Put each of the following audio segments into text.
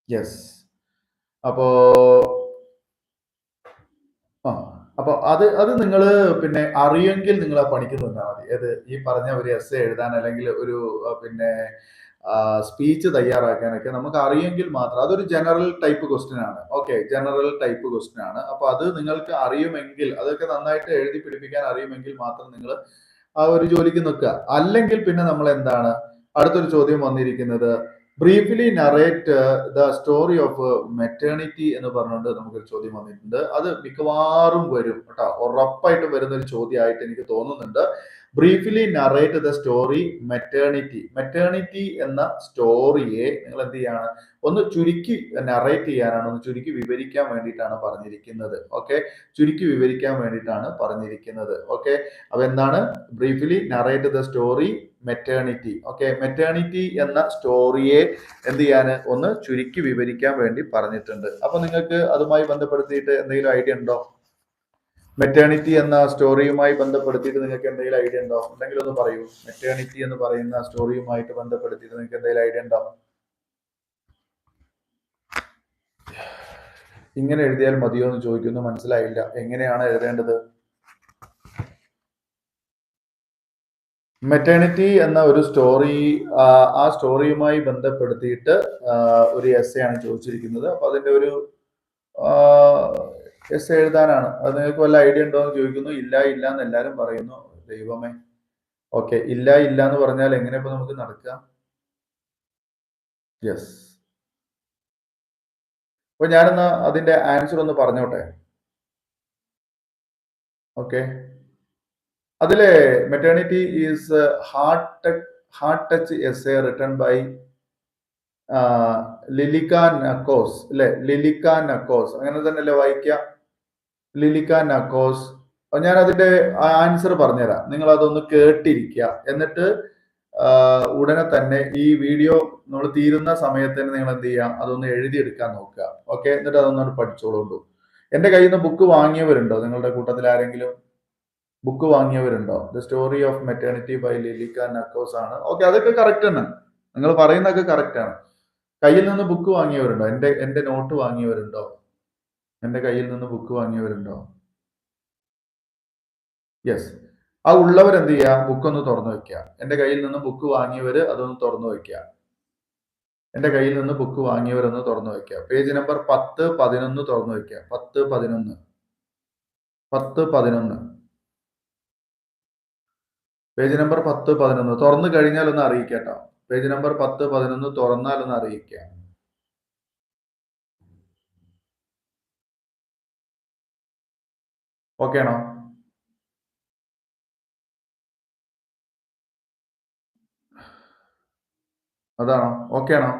Yes. അപ്പോ ആ അപ്പൊ അത് അത് നിങ്ങൾ പിന്നെ അറിയെങ്കിൽ നിങ്ങൾ ആ പണിക്ക് നിന്നാൽ മതി. ഏത് ഈ പറഞ്ഞ ഒരു എസ്സേ എഴുതാൻ അല്ലെങ്കിൽ ഒരു പിന്നെ സ്പീച്ച് തയ്യാറാക്കാനൊക്കെ നമുക്ക് അറിയെങ്കിൽ മാത്രം. അതൊരു ജനറൽ ടൈപ്പ് ക്വസ്റ്റ്യൻ ആണ്. ഓക്കെ, ജനറൽ ടൈപ്പ് ക്വസ്റ്റ്യൻ ആണ്. അപ്പൊ അത് നിങ്ങൾക്ക് അറിയുമെങ്കിൽ, അതൊക്കെ നന്നായിട്ട് എഴുതി പിടിപ്പിക്കാൻ അറിയുമെങ്കിൽ മാത്രം നിങ്ങൾ ആ ഒരു ജോലിക്ക് നിൽക്കുക. അല്ലെങ്കിൽ പിന്നെ നമ്മൾ എന്താണ്, അടുത്തൊരു ചോദ്യം വന്നിരിക്കുന്നത് briefly narrate the story of maternity എന്ന് പറഞ്ഞുകൊണ്ട് നമുക്കൊരു ചോദ്യം വന്നിട്ടുണ്ട്. അത് മിക്കവാറും വരും കേട്ടോ, ഉറപ്പായിട്ടും വരുന്ന ഒരു ചോദ്യമായിട്ട് എനിക്ക് തോന്നുന്നുണ്ട്. Briefly narrate the story maternity. Maternity എന്ന സ്റ്റോറിയെ നിങ്ങൾ എന്ത് ചെയ്യാണ്, ഒന്ന് ചുരുക്കി നറേറ്റ് ചെയ്യാനാണ്, ഒന്ന് ചുരുക്കി വിവരിക്കാൻ വേണ്ടിയിട്ടാണ് പറഞ്ഞിരിക്കുന്നത്. ഓക്കെ, ചുരുക്കി വിവരിക്കാൻ വേണ്ടിയിട്ടാണ് പറഞ്ഞിരിക്കുന്നത്. ഓക്കെ, അപ്പൊ എന്താണ് briefly narrate the story maternity. Okay, maternity എന്ന സ്റ്റോറിയെ എന്ത് ചെയ്യാൻ, ഒന്ന് ചുരുക്കി വിവരിക്കാൻ വേണ്ടി പറഞ്ഞിട്ടുണ്ട്. അപ്പൊ നിങ്ങൾക്ക് അതുമായി ബന്ധപ്പെടുത്തിയിട്ട് എന്തെങ്കിലും ഐഡിയ ഉണ്ടോ? മെറ്റേണിറ്റി എന്ന സ്റ്റോറിയുമായി ബന്ധപ്പെടുത്തിയിട്ട് നിങ്ങൾക്ക് എന്തെങ്കിലും ഐഡിയ ഉണ്ടോ? ഉണ്ടെങ്കിൽ ഒന്ന് പറയൂ. മെറ്റേണിറ്റി എന്ന് പറയുന്ന സ്റ്റോറിയുമായിട്ട് ബന്ധപ്പെടുത്തിയിട്ട് നിങ്ങൾക്ക് എന്തെങ്കിലും ഐഡിയ ഉണ്ടോ? ഇങ്ങനെ എഴുതിയാൽ മതിയോ എന്ന് ചോദിക്കുന്നു. മനസ്സിലായില്ല, എങ്ങനെയാണ് എഴുതേണ്ടത്? മെറ്റേണിറ്റി എന്ന ഒരു സ്റ്റോറി, ആ സ്റ്റോറിയുമായി ബന്ധപ്പെടുത്തിയിട്ട് ഒരു എസ്സേ ആണ് ചോദിച്ചിരിക്കുന്നത്. അപ്പൊ അതിന്റെ ഒരു എസ്സേ എഴുതാനാണ്. അത് നിങ്ങൾക്ക് വല്ല ഐഡിയ ഉണ്ടോ എന്ന് ചോദിക്കുന്നു. ഇല്ല ഇല്ല എന്ന് എല്ലാവരും പറയുന്നു. ദൈവമേ. ഓക്കെ, ഇല്ല ഇല്ല എന്ന് പറഞ്ഞാൽ എങ്ങനെ ഇപ്പൊ നമുക്ക് നടക്കാം? യെസ്. അപ്പൊ ഞാനെന്നാ അതിന്റെ ആൻസർ ഒന്ന് പറഞ്ഞോട്ടെ. ഓക്കെ, അതിലെ maternity is heart touch essay written by Lilika Nakos അല്ലെ? ലിലിക്ക നക്കോസ്, അങ്ങനെ തന്നെയല്ലേ വായിക്കാം? ലിലിക്ക നക്കോസ്. ഞാൻ അതിന്റെ ആൻസർ പറഞ്ഞുതരാം, നിങ്ങൾ അതൊന്ന് കേട്ടിരിക്കുക. എന്നിട്ട് ഉടനെ തന്നെ ഈ വീഡിയോ നമ്മൾ തീരുന്ന സമയത്ത് തന്നെ നിങ്ങൾ എന്ത് ചെയ്യാം, അതൊന്ന് എഴുതിയെടുക്കാൻ നോക്കുക. ഓക്കെ, എന്നിട്ട് അതൊന്നും പഠിച്ചോളൂ. എന്റെ കയ്യിൽ നിന്ന് ബുക്ക് വാങ്ങിയവരുണ്ടോ? നിങ്ങളുടെ കൂട്ടത്തിൽ ആരെങ്കിലും ബുക്ക് വാങ്ങിയവരുണ്ടോ? The story of maternity by Lilika Nakos ആണ്. ഓക്കെ, അതൊക്കെ കറക്റ്റ് ആണ്, നിങ്ങൾ പറയുന്നതൊക്കെ കറക്റ്റ് ആണ്. കയ്യിൽ നിന്ന് ബുക്ക് വാങ്ങിയവരുണ്ടോ? എന്റെ നോട്ട് വാങ്ങിയവരുണ്ടോ? എന്റെ കയ്യിൽ നിന്ന് ബുക്ക് വാങ്ങിയവരുണ്ടോ? യെസ്. ആ ഉള്ളവർ എന്ത് ചെയ്യുക, ബുക്ക് ഒന്ന് തുറന്നു വെക്കുക. എന്റെ കയ്യിൽ നിന്ന് ബുക്ക് വാങ്ങിയവര് അതൊന്ന് തുറന്നു വെക്കുക. എന്റെ കയ്യിൽ നിന്ന് ബുക്ക് വാങ്ങിയവരൊന്ന് തുറന്നു വെക്കുക. പേജ് നമ്പർ 10, 11 തുറന്നു വെക്കുക. 10, 11. 10, 11. പേജ് നമ്പർ 10, 11 തുറന്നു കഴിഞ്ഞാൽ ഒന്ന് അറിയിക്കട്ടോ. പേജ് നമ്പർ 10, 11 തുറന്നാൽ ഒന്ന് അറിയിക്കുക. ഓക്കെ ആണോ? അതാണോ? ഓക്കെ ആണോ?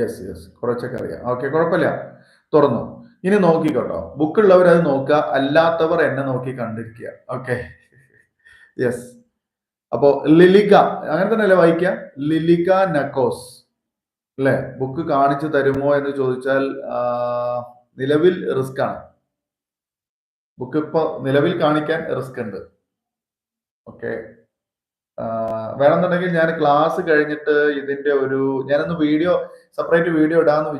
യെസ് യെസ്, കുറച്ചൊക്കെ അറിയാം. ഓക്കെ, കുഴപ്പമില്ല. തുറന്നു. ഇനി നോക്കിക്കോട്ടോ. ബുക്കുള്ളവർ അത് നോക്കുക, അല്ലാത്തവർ എന്നെ നോക്കി കണ്ടിരിക്കുക. Okay, yes. അപ്പോ ലിലിക, അങ്ങനെ തന്നെയല്ലേ വായിക്കുക? ലിലിക നക്കോസ് അല്ലെ? ബുക്ക് കാണിച്ചു തരുമോ എന്ന് ചോദിച്ചാൽ നിലവിൽ റിസ്ക് ആണ്. ബുക്ക് ഇപ്പൊ നിലവിൽ കാണിക്കാൻ റിസ്ക് ഉണ്ട്. ഓക്കെ, വേണമെന്നുണ്ടെങ്കിൽ ഞാൻ ക്ലാസ് കഴിഞ്ഞിട്ട് ഇതിന്റെ ഒരു ഞാനൊന്ന് സെപ്പറേറ്റ് വീഡിയോ ഇടാന്ന്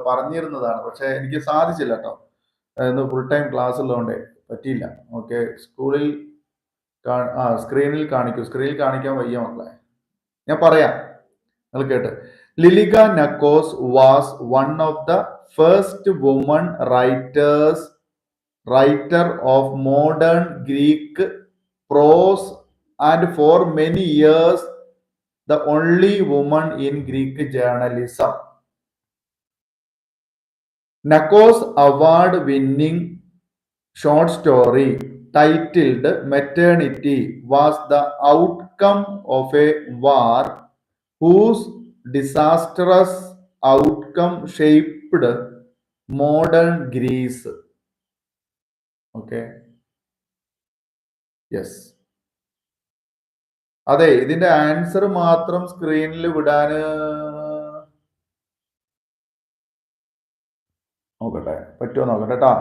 പറഞ്ഞിരുന്നതാണ്. പക്ഷെ എനിക്ക് സാധിച്ചില്ല കേട്ടോ. ഇന്ന് ഫുൾ ടൈം ക്ലാസ് ഉള്ളതുകൊണ്ടേ പറ്റിയില്ല. ഓക്കെ, സ്ക്രീനിൽ കാണിക്കാൻ വയ്യ മക്കളെ. ഞാൻ പറയാം, നിങ്ങൾ കേട്ട്. Lilika Nakos was one of the first woman writer of modern Greek prose and for many years the only woman in Greek journalism. Nakos award-winning short story titled Maternity was the outcome of a war whose disastrous outcome shaped modern Greece. Okay. Yes. അതെ, ഇതിന്റെ answer മാത്രം സ്ക്രീനിൽ വിടാന് നോക്കട്ടെ, പറ്റുമോ നോക്കട്ടെ കേട്ടോ.